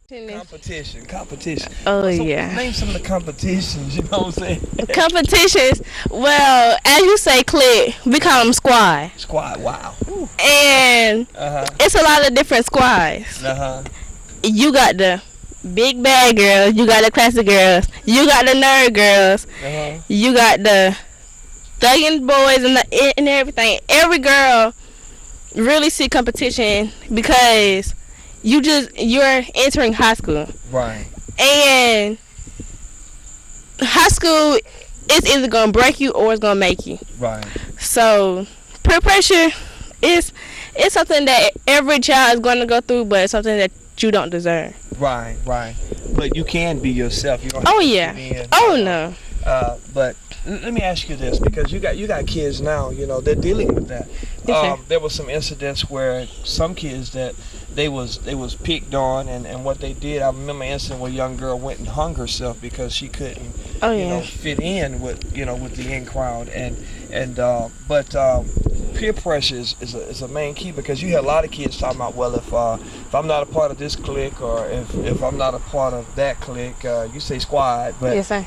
Competition. Oh So yeah. name some of the competitions. You know what I'm saying? Competitions. Well, as you say, clique. We call them squad, Squad. Wow. and Uh huh. it's a lot of different squads. Uh huh. You got the big bad girls. You got the classic girls. You got the nerd girls. Uh huh. You got the thugging boys and everything. Every girl really see competition because you're entering high school, Right. and high school is either gonna break you or it's gonna make you. Right. So peer pressure is something that every child is going to go through, but it's something that you don't deserve. Right. Right. But you can be yourself. You don't Oh have to yeah. fit in. Oh no. But let me ask you this, because you got kids now. You know they're dealing with that. Yes, There was some incidents where some kids that they was picked on, and what they did. I remember an incident where a young girl went and hung herself because she couldn't, Oh yeah. fit in with with the in crowd, but peer pressure is a main key, because you hear a lot of kids talking about, well, if I'm not a part of this clique, or if I'm not a part of that clique, you say squad, but Yes, sir.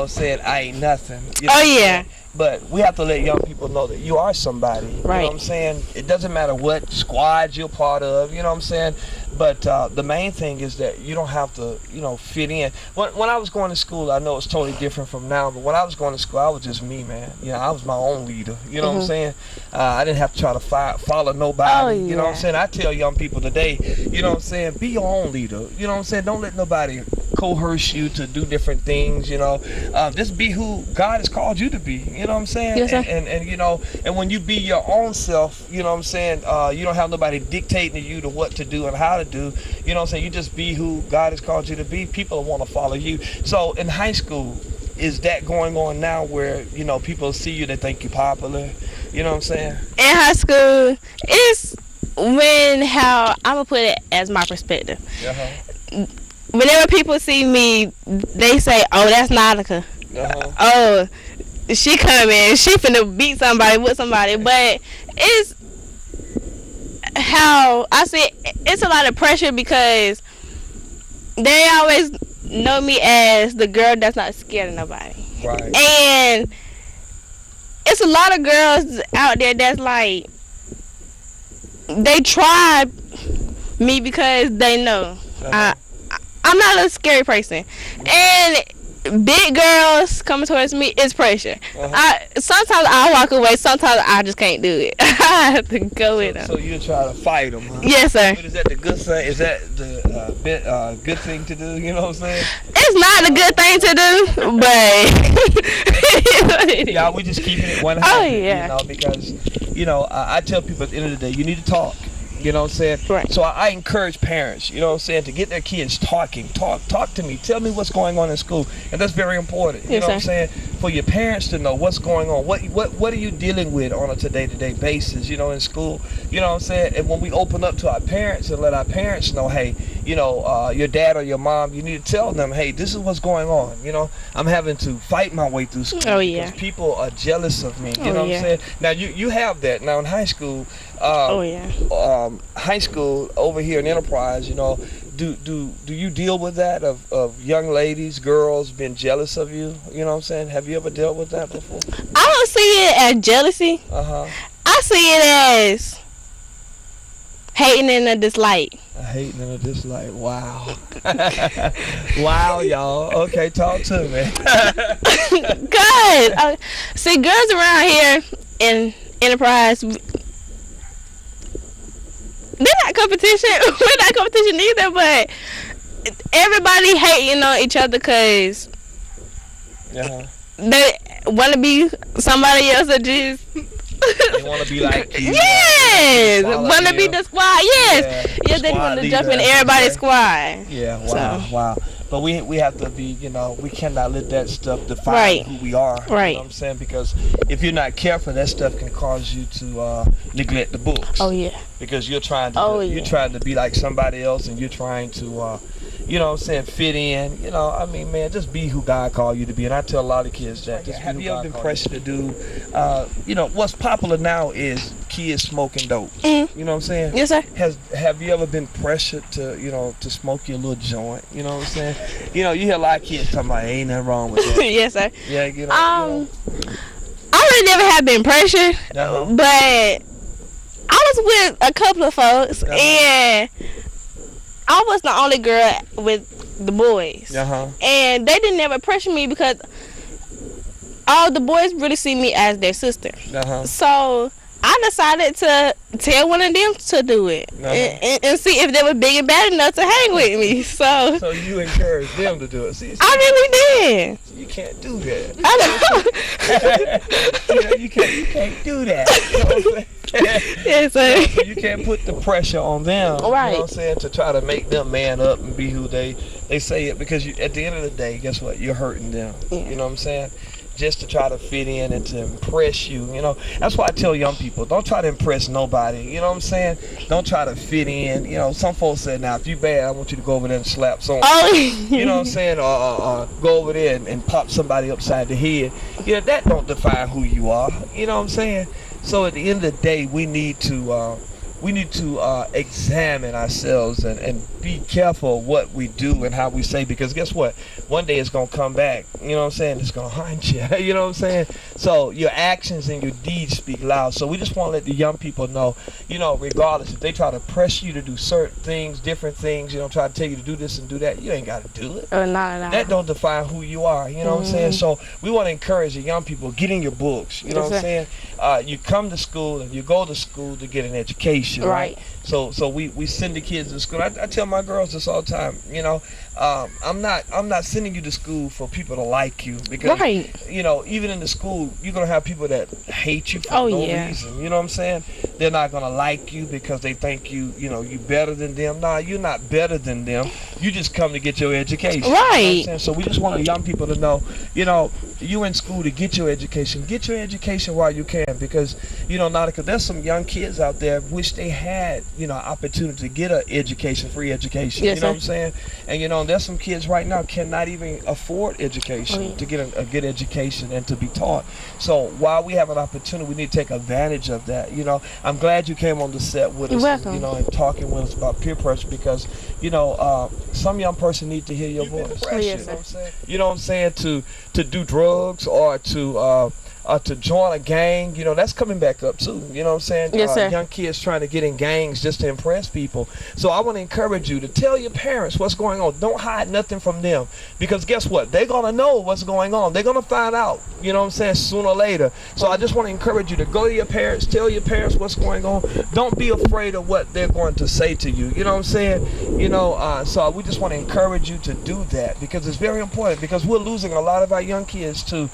saying I ain't nothing. Oh yeah. But we have to let young people know that you are somebody. You know Right. what I'm saying? It doesn't matter what squad you're part of, you know what I'm saying? But the main thing is that you don't have to, fit in. When I was going to school, I know it's totally different from now, but when I was going to school, I was just me, man. I was my own leader. You know what I'm saying? I didn't have to try to follow nobody. Oh, You know what I'm yeah. saying? I tell young people today, you know what I'm saying? Be your own leader. You know what I'm saying? Don't let nobody coerce you to do different things, just be who God has called you to be, you know what I'm saying? Yes, sir. And when you be your own self, you know what I'm saying, you don't have nobody dictating to you to what to do and how to do, you know what I'm saying, you just be who God has called you to be. People want to follow you. So in high school, is that going on now where, people see you, they think you're popular, you know what I'm saying? In high school, it's how I'm gonna put it as my perspective. Uh-huh. Whenever people see me, they say, "Oh, that's Nautica. Uh-huh. Oh, she coming. She finna beat somebody with somebody." But it's how I say it's a lot of pressure because they always know me as the girl that's not scared of nobody. Right. And it's a lot of girls out there that's like, they try me because they know I'm not a scary person, and big girls coming towards me is pressure. Sometimes I walk away. Sometimes I just can't do it. I have to go with them. So you try to fight them, huh? Yes, sir. But is that the good thing? Is that the good thing to do? You know what I'm saying? It's not a good thing to do, but Yeah, we just keeping it 100. Oh, yeah. Because I tell people at the end of the day, you need to talk. You know what I'm saying? Right. So I encourage parents, you know what I'm saying, to get their kids talking. Talk to me. Tell me what's going on in school. And that's very important. You Yes, know what I'm sir. saying? For your parents to know what's going on. What are you dealing with on a day-to-day basis, in school? You know what I'm saying? And when we open up to our parents and let our parents know, hey, your dad or your mom, you need to tell them, hey, this is what's going on. I'm having to fight my way through school. Oh, yeah. Because people are jealous of me. You Oh, know what yeah. I'm saying? Now, you have that. Now, in high school, Oh yeah. high school over here in Enterprise, do you deal with that of young ladies, girls being jealous of you? You know what I'm saying? Have you ever dealt with that before? I don't see it as jealousy. Uh-huh. I see it as hating and a dislike. A hating and a dislike. Wow. Wow, y'all. Okay, talk to me. Good. See, girls around here in Enterprise, they're not competition. We're not competition either, but everybody hating on each other because Uh-huh. they want to be somebody else that just. They want to be like you. Yes, Follow want to be them. the squad. Yes, Yeah, they squad want to jump in leader, everybody's okay. squad. Yeah, wow, So. wow. But we have to be, we cannot let that stuff define Right. who we are. You Right. know what I'm saying? Because if you're not careful, that stuff can cause you to neglect the books. Oh yeah. Because you're trying to Yeah. you're trying to be like somebody else, and you're trying to you know what I'm saying, fit in. I mean, man, just be who God called you to be. And I tell a lot of kids that. Just have you ever been pressured to do, what's popular now is kids smoking dope. Mm-hmm. You know what I'm saying? Yes, sir. Have you ever been pressured to, to smoke your little joint? You know what I'm saying? You hear a lot of kids talking about ain't nothing wrong with that. Yes, sir. Yeah, I really never have been pressured, Uh-huh. but I was with a couple of folks, and I was the only girl with the boys. And they didn't ever pressure me because all the boys really see me as their sister. So I decided to tell one of them to do it and see if they were big and bad enough to hang with me. So you encouraged them to do it. See, I really did. You can't do that. I know. You can't do that. You know what I'm saying? Yes, sir. You can't put the pressure on them. Right. You know what I'm saying? To try to make them man up and be who they say it, because at the end of the day, guess what? You're hurting them. Yeah. You know what I'm saying? Just to try to fit in and to impress you. That's why I tell young people, don't try to impress nobody. You know what I'm saying? Don't try to fit in. Some folks said, now, if you bad, I want you to go over there and slap someone. Oh. You know what I'm saying? Or go over there and pop somebody upside the head. That don't define who you are. You know what I'm saying? So at the end of the day, we need to examine ourselves and be careful what we do and how we say, because guess what? One day it's going to come back. You know what I'm saying? It's going to haunt you. You know what I'm saying? So your actions and your deeds speak loud. So we just want to let the young people know, regardless if they try to press you to do certain things, different things, try to tell you to do this and do that, you ain't got to do it. Oh, not at all. That don't define who you are. You know what I'm saying? So we want to encourage the young people, get in your books. You know what I'm saying? You come to school and you go to school to get an education. Right. So we send the kids to school. I tell my girls this all the time. I'm not sending you to school for people to like you, because even in the school you're gonna have people that hate you for no reason. You know what I'm saying? They're not gonna like you because they think you better than them. Nah, you're not better than them. You just come to get your education. Right. You know what I'm saying? So we just want the young people to know, you in school to get your education. Get your education while you can, because Nautica, there's some young kids out there wish they had opportunity to get an education, free education. Yes, you know what I'm saying? And there's some kids right now cannot even afford education, to get a good education and to be taught. So while we have an opportunity, we need to take advantage of that. I'm glad you came on the set with us, and talking with us about peer pressure, because some young person need to hear your voice. You know what I'm saying? To do drugs or to join a gang, that's coming back up too. You know what I'm saying? Yes, sir. Young kids trying to get in gangs just to impress people. So I want to encourage you to tell your parents what's going on. Don't hide nothing from them, because guess what? They're going to know what's going on. They're going to find out, you know what I'm saying, sooner or later. So I just want to encourage you to go to your parents, tell your parents what's going on. Don't be afraid of what they're going to say to you. You know what I'm saying? So we just want to encourage you to do that, because it's very important, because we're losing a lot of our young kids to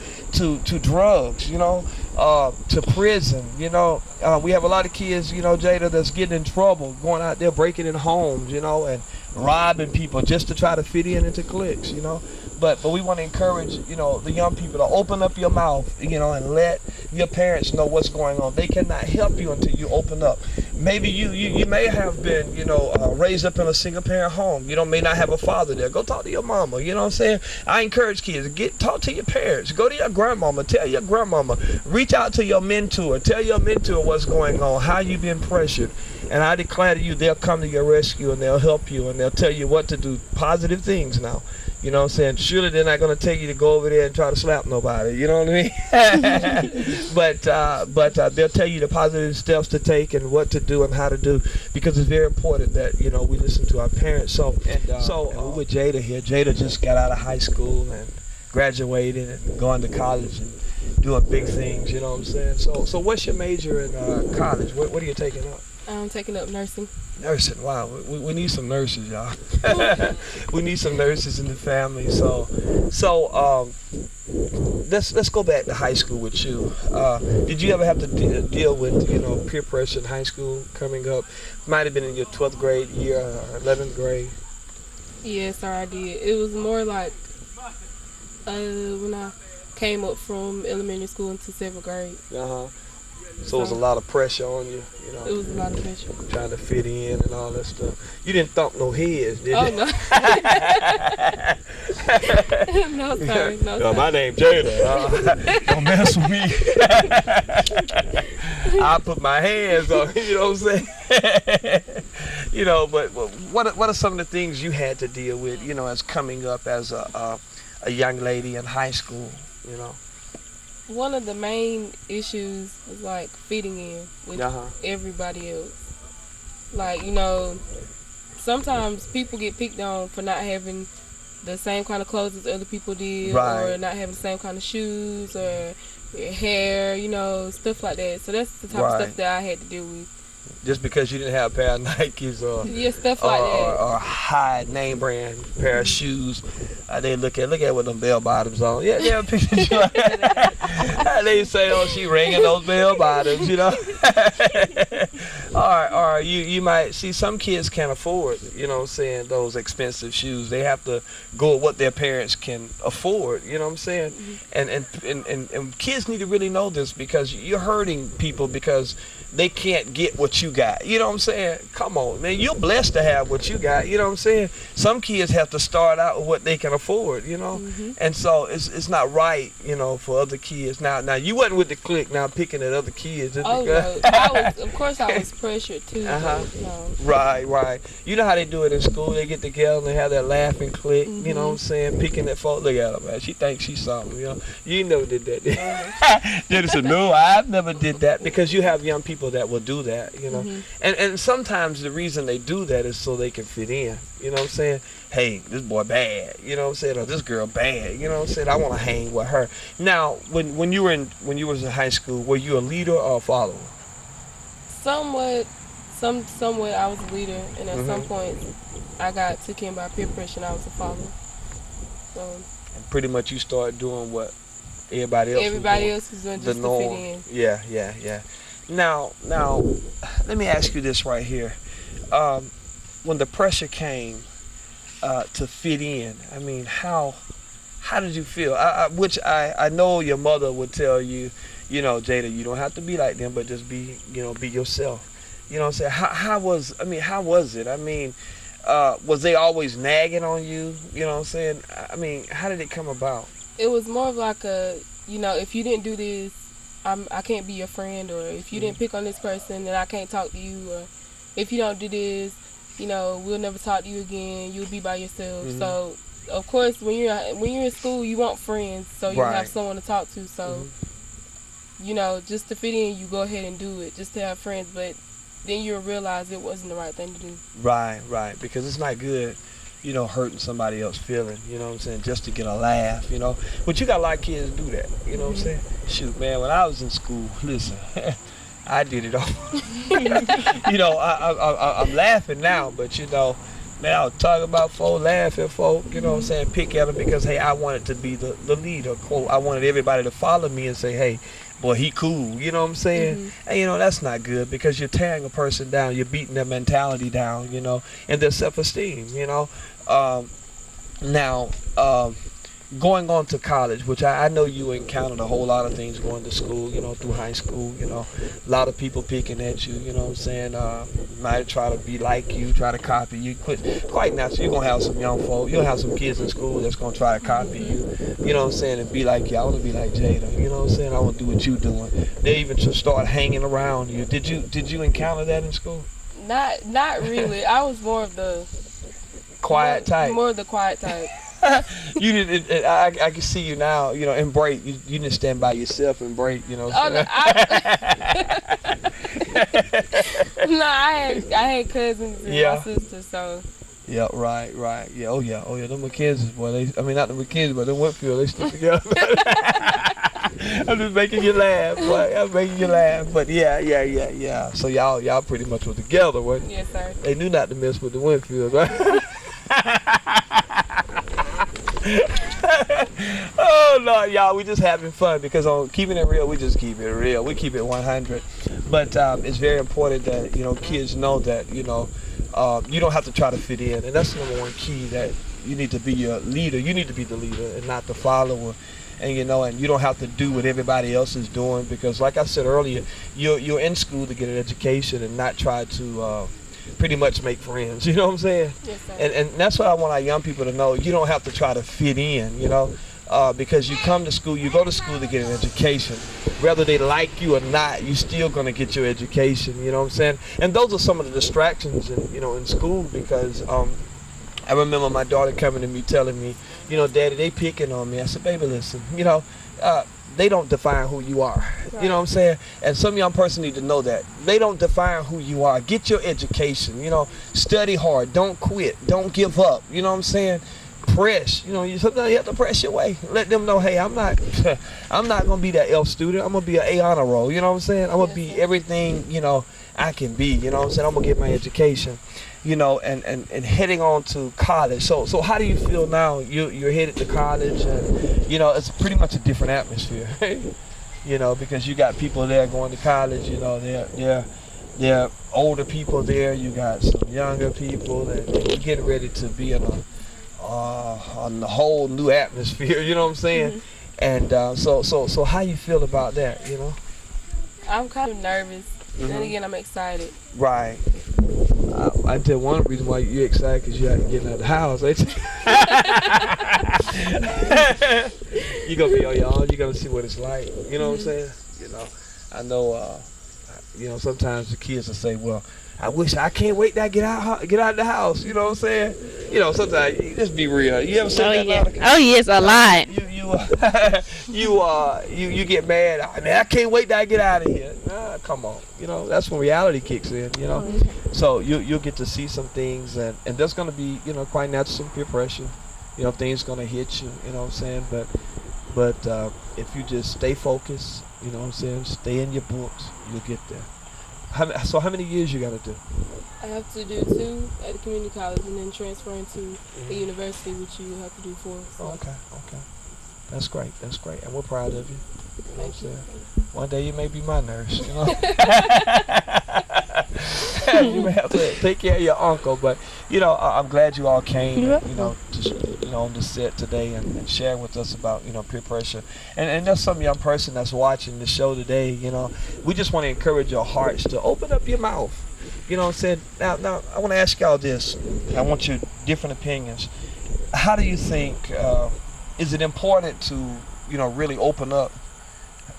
drugs, to prison. We have a lot of kids, Jada, that's getting in trouble, going out there breaking in homes, and robbing people just to try to fit in into cliques, But we want to encourage, the young people to open up your mouth, and let your parents know what's going on. They cannot help you until you open up. Maybe you may have been, raised up in a single parent home. May not have a father there. Go talk to your mama. You know what I'm saying? I encourage kids, talk to your parents. Go to your grandmama. Tell your grandmama. Reach out to your mentor. Tell your mentor what's going on, how you've been pressured. And I declare to you, they'll come to your rescue and they'll help you and they'll tell you what to do. Positive things now. You know what I'm saying? Surely they're not going to tell you to go over there and try to slap nobody. You know what I mean? But they'll tell you the positive steps to take and what to do and how to do, because it's very important that, we listen to our parents. So we're with Jada here. Jada just got out of high school and graduated and going to college and doing big things. You know what I'm saying? So what's your major in college? What are you taking up? I'm taking up nursing. Nursing, wow. We need some nurses, y'all. We need some nurses in the family. So let's go back to high school with you. Did you ever have to deal with peer pressure in high school coming up? Might have been in your 12th grade year, 11th grade. Yes, sir, I did. It was more like when I came up from elementary school into 7th grade. So it was a lot of pressure on you, It was a lot of pressure. Trying to fit in and all that stuff. You didn't thump no heads, did you? Oh, no. No, sir. No, sir. My name Jada. Don't mess with me. I put my hands on. You know what I'm saying? You know, but what are some of the things you had to deal with? You know, as coming up as a young lady in high school. You know. One of the main issues was like fitting in with everybody else. Like, you know, sometimes people get picked on for not having the same kind of clothes as other people did, or not having the same kind of shoes or hair, you know, stuff like that. So that's the type of stuff that I had to deal with. Just because you didn't have a pair of Nikes or stuff like that, or high name brand pair of shoes, they look at with them bell bottoms on. Yeah, pictures you like they say, oh, she ringing those bell bottoms, you know. or you might see some kids can't afford, you know what I'm saying, those expensive shoes. They have to go with what their parents can afford, you know what I'm saying. And kids need to really know this, because you're hurting people because they can't get what you got. You know what I'm saying? Come on, man. You're blessed to have what you got. You know what I'm saying? Some kids have to start out with what they can afford, you know? And so it's not right, you know, for other kids. Now you wasn't with the clique now picking at other kids. Oh, no. Of course I was pressured too. But, no. Right. You know how they do it in school? They get together and they have that laughing clique, you know what I'm saying? Picking at folks. Look at her, man. She thinks she's something, you know? You never did that. They said, no, I've never did that, because you have young people that will do that, you know. And sometimes the reason they do that is so they can fit in, you know what I'm saying? Hey, this boy bad, you know what I'm saying, or this girl bad, you know what I'm saying, I want to hang with her. Now, when you was in high school, were you a leader or a follower? Somewhat I was a leader, and at some point I got took in by peer pressure and I was a follower. So and pretty much you started doing what everybody else was doing, just to fit in. Yeah. Now, let me ask you this right here. When the pressure came to fit in, I mean, how did you feel? I know your mother would tell you, you know, Jada, you don't have to be like them, but just be yourself. You know what I'm saying? How was it? I mean, was they always nagging on you? You know what I'm saying? I mean, how did it come about? It was more of like you know, if you didn't do this, I can't be your friend, or if you didn't pick on this person, then I can't talk to you, or if you don't do this, you know, we'll never talk to you again. You'll be by yourself. So, of course, when you're in school, you want friends, so you have someone to talk to. So, you know, just to fit in, you go ahead and do it, just to have friends. But then you'll realize it wasn't the right thing to do. Right, because it's not good, you know, hurting somebody else's feeling, you know what I'm saying, just to get a laugh, you know. But you got a lot of kids do that, you know what I'm saying? Shoot, man, when I was in school, listen, I did it all. You know, I'm laughing now, but, you know, man, I'll talk about folk, laugh at folk, you know what I'm saying, pick at them, because, hey, I wanted to be the leader, quote. I wanted everybody to follow me and say, hey, boy, he cool, you know what I'm saying? And, you know, that's not good, because you're tearing a person down, you're beating their mentality down, you know, and their self-esteem, you know. Now, going on to college, which I know you encountered a whole lot of things going to school, you know, through high school, you know, a lot of people picking at you, you know what I'm saying, might try to be like you, try to copy you. Quite naturally, you're going to have some young folk, you'll have some kids in school that's going to try to copy you, you know what I'm saying, and be like you. I want to be like Jada, you know what I'm saying, I want to do what you doing. They even start hanging around you. Did you encounter that in school? Not really. I was more of the quiet type. More of the quiet type. You did. I can see you now. You know, and break. You didn't stand by yourself and break. You know. Oh, no, I had cousins and my sister, so. Yeah. Right. Yeah. Oh yeah. Them McKenzie's, boy. Not the McKenzie, but them Whitfield. They stick together. I'm just making you laugh, boy. I'm making you laugh. But yeah. So y'all pretty much were together, weren't you? Yes, sir. They knew not to mess with the Whitfield, right? Oh no, y'all, we just having fun, because on Keeping It Real, we just keep it real. We keep it 100. But it's very important that, you know, kids know that, you know, you don't have to try to fit in, and that's the number one key, that you need to be your leader. You need to be the leader and not the follower. And, you know, and you don't have to do what everybody else is doing, because like I said earlier, you're in school to get an education and not try to pretty much make friends. You know what I'm saying? Yes, sir. And that's what I want our young people to know. You don't have to try to fit in, you know, because you come to school, you go to school to get an education. Whether they like you or not, you still going to get your education, you know what I'm saying? And those are some of the distractions, in school, because I remember my daughter coming to me telling me, Daddy, they picking on me. I said, baby, listen, they don't define who you are. Right. You know what I'm saying? And some young person need to know that. They don't define who you are. Get your education, study hard. Don't quit. Don't give up. You know what I'm saying? Press. Sometimes you have to press your way. Let them know, hey, I'm not going to be that F student. I'm going to be an A honor roll. You know what I'm saying? I'm going to be everything, I can be. You know what I'm saying? I'm going to get my education. And heading on to college. So how do you feel now? You're headed to college, and it's pretty much a different atmosphere. Because you got people there going to college. They're older people there. You got some younger people, and you're getting ready to be in a whole new atmosphere. You know what I'm saying? Mm-hmm. And so how you feel about that? I'm kind of nervous. Mm-hmm. Then again, I'm excited. Right. I tell one reason why you're excited because you have to get out of the house. You're going to be on your own. You're going to see what it's like. You know what I'm saying? I know, sometimes the kids will say, well, I can't wait to get out of the house. You know what I'm saying? Sometimes you just be real. You ever said that? Yeah. Oh, yes, a lot. You get mad. I can't wait till I get out of here. Nah, come on. That's when reality kicks in. So you'll get to see some things, and there's gonna be quite natural some peer pressure. Things gonna hit you. You know what I'm saying? But if you just stay focused, you know what I'm saying, stay in your books, you'll get there. How many years you got to do? I have to do 2 at the community college and then transfer into the university, which you have to do 4. So. Okay. That's great. And we're proud of you. Thank you. One day you may be my nurse, You may have to take care of your uncle, but I'm glad you all came, on the set today and share with us about peer pressure. And there's some young person that's watching the show today. We just want to encourage your hearts to open up your mouth. You know what I'm saying? Now I want to ask y'all this. I want your different opinions. How do you think? Is it important to really open up?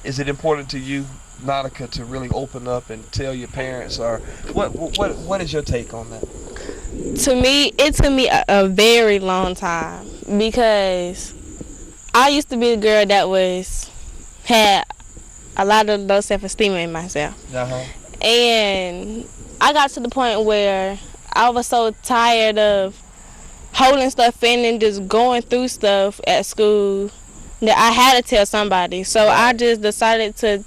Is it important to you, Nautica, to really open up and tell your parents, or what is your take on that? To me, it took me a very long time, because I used to be a girl that had a lot of low self-esteem in myself. Uh-huh. And I got to the point where I was so tired of holding stuff in and just going through stuff at school that I had to tell somebody. So I just decided to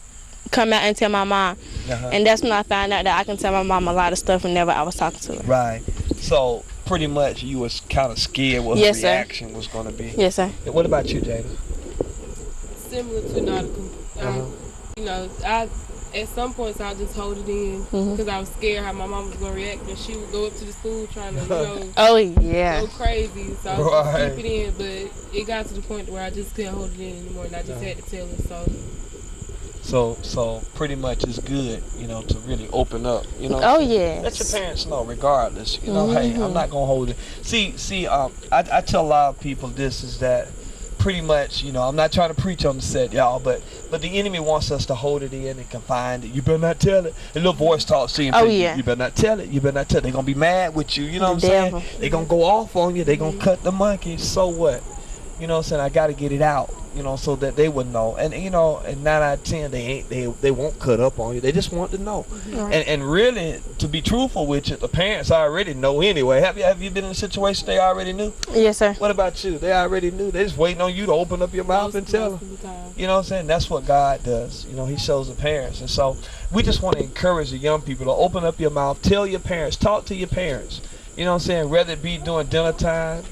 come out and tell my mom. Uh-huh. And that's when I found out that I can tell my mom a lot of stuff whenever I was talking to her. Right. So pretty much you was kind of scared what her reaction was going to be. Yes, sir. And what about you, Jada? Similar to Nautica. At some points I just hold it in because I was scared how my mom was going to react, and she would go up to the school trying to, go crazy. So I was just keep it in, but it got to the point where I just couldn't hold it in anymore, and I just had to tell her. So pretty much it's good, to really open up, Oh, yes. Let your parents know regardless, hey, I'm not going to hold it. See, I tell a lot of people this is that pretty much, I'm not trying to preach on the set, y'all, but the enemy wants us to hold it in and confine it. You better not tell it. The little voice talks to you and you better not tell it. You better not tell it. They're going to be mad with you, what I'm saying? They're going to go off on you. They're going to cut the monkey. So what? You know what I'm saying? I got to get it out, so that they would know. And, and 9 out of 10, they won't cut up on you. They just want to know. Right. And really, to be truthful with you, the parents already know anyway. Have you been in a situation they already knew? Yes, sir. What about you? They already knew. They just waiting on you to open up your mouth and tell them. You know what I'm saying? That's what God does. He shows the parents. And so we just want to encourage the young people to open up your mouth, tell your parents, talk to your parents. You know what I'm saying? Whether it be during dinner time,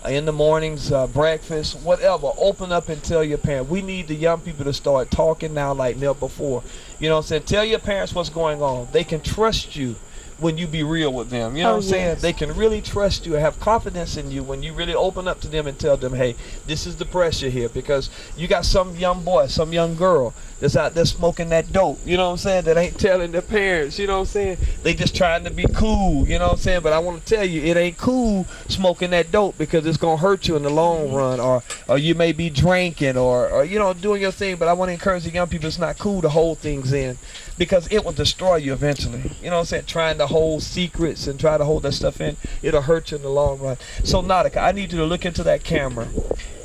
in the mornings, breakfast, whatever, open up and tell your parents. We need the young people to start talking now like never before. You know what I'm saying? Tell your parents what's going on. They can trust you when you be real with them. You know Oh, what I'm saying? yes. They can really trust you and have confidence in you when you really open up to them and tell them, hey, this is the pressure here. Because you got some young boy, some young girl that's out there smoking that dope, you know what I'm saying, that ain't telling their parents, you know what I'm saying? They just trying to be cool, you know what I'm saying? But I want to tell you, it ain't cool smoking that dope, because it's going to hurt you in the long run, or you may be drinking, or you know, doing your thing. But I want to encourage the young people, it's not cool to hold things in, because it will destroy you eventually. You know what I'm saying? Trying to hold secrets and try to hold that stuff in, it'll hurt you in the long run. So Nautica, I need you to look into that camera.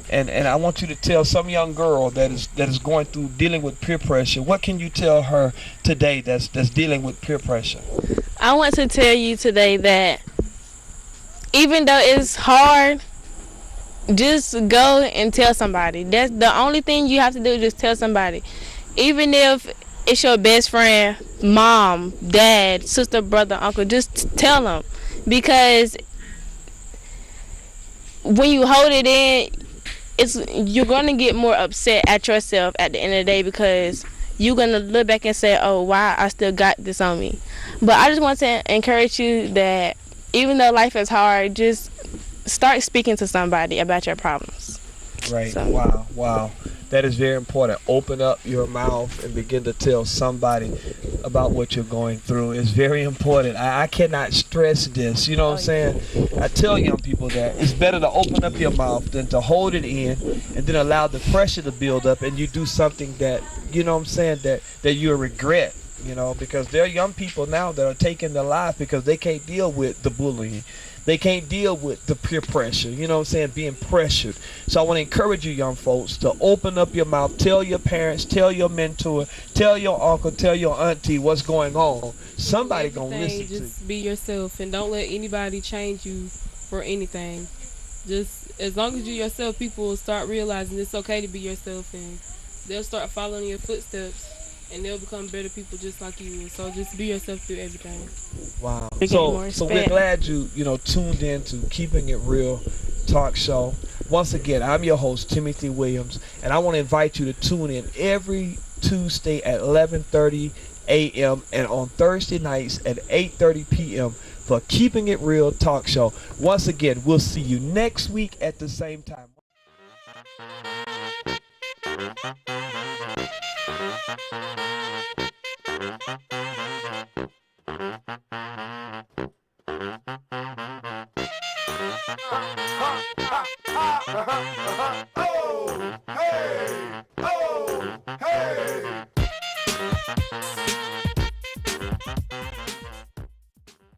And I want you to tell some young girl that is going through dealing with peer pressure. What can you tell her today that's dealing with peer pressure? I want to tell you today that even though it's hard, just go and tell somebody. That's the only thing you have to do, just tell somebody. Even if it's your best friend, mom, dad, sister, brother, uncle, just tell them. Because when you hold it in, you're gonna get more upset at yourself at the end of the day, because you're gonna look back and say, oh, why I still got this on me. But I just want to encourage you that even though life is hard, just start speaking to somebody about your problems. Right. So. Wow. That is very important. Open up your mouth and begin to tell somebody about what you're going through. It's very important. I cannot stress this. You know what I'm saying? I tell young people that it's better to open up your mouth than to hold it in and then allow the pressure to build up, and you do something that, you know what I'm saying, that you'll regret. You know, because there are young people now that are taking their life because they can't deal with the bullying. They can't deal with the peer pressure, you know what I'm saying, being pressured. So I want to encourage you young folks to open up your mouth, tell your parents, tell your mentor, tell your uncle, tell your auntie what's going on. Somebody going to listen to you. Just be yourself, and don't let anybody change you for anything. Just as long as you yourself, people will start realizing it's okay to be yourself, and they'll start following your footsteps. And they'll become better people just like you. So just be yourself through everything. Wow. So we're glad you tuned in to Keeping It Real Talk Show. Once again, I'm your host, Timothy Williams, and I want to invite you to tune in every Tuesday at 11:30 a.m. and on Thursday nights at 8:30 p.m. for Keeping It Real Talk Show. Once again, we'll see you next week at the same time. Oh, hey.